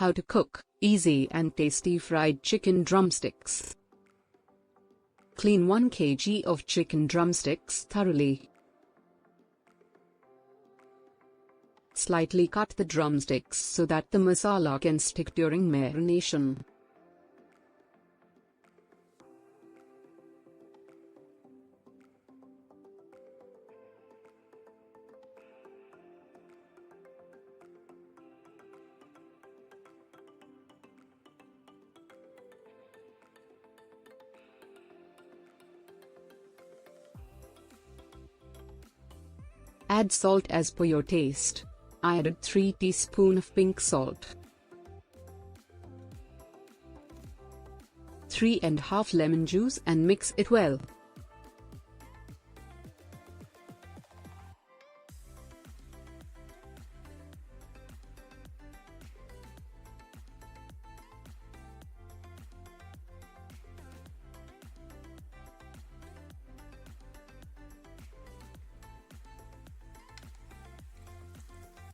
How to cook easy and tasty fried chicken drumsticks. Clean 1 kg of chicken drumsticks thoroughly. Slightly cut the drumsticks so that the masala can stick during marination. Add salt as per your taste. I added 3 teaspoons of pink salt, 3½ lemon juice and mix it well.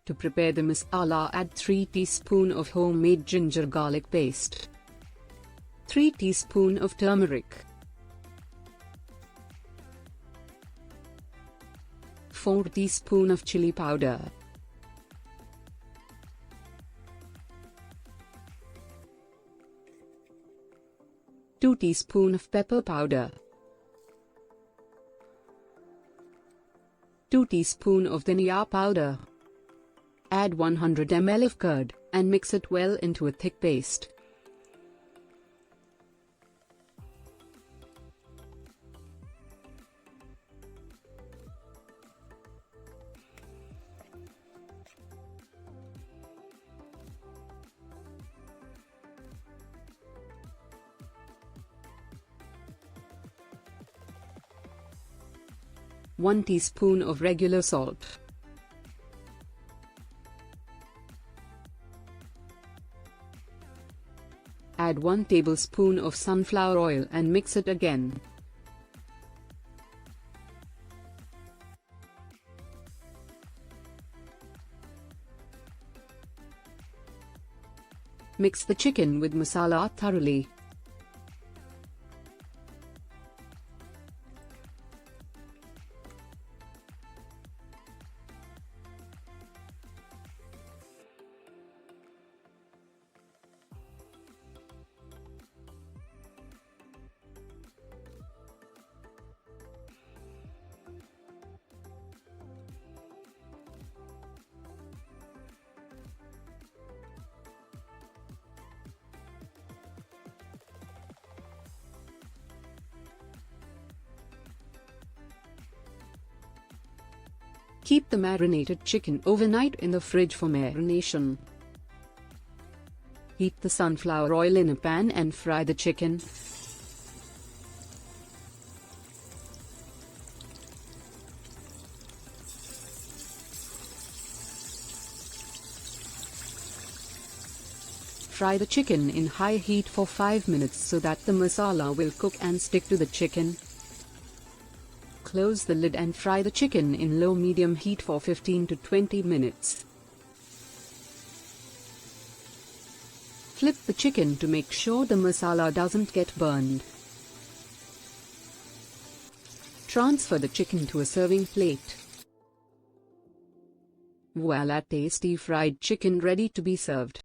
To prepare the masala, add 3 teaspoons of homemade ginger garlic paste, 3 teaspoons of turmeric, 4 teaspoons of chili powder, 2 teaspoons of pepper powder, 2 teaspoons of dhania powder. Add 100 ml of curd, and mix it well into a thick paste. One teaspoon of regular salt. Add 1 tablespoon of sunflower oil and mix it again. Mix the chicken with masala thoroughly. Keep the marinated chicken overnight in the fridge for marination. Heat the sunflower oil in a pan and fry the chicken. Fry the chicken in high heat for 5 minutes so that the masala will cook and stick to the chicken. Close the lid and fry the chicken in low-medium heat for 15 to 20 minutes. Flip the chicken to make sure the masala doesn't get burned. Transfer the chicken to a serving plate. Voila, tasty fried chicken ready to be served.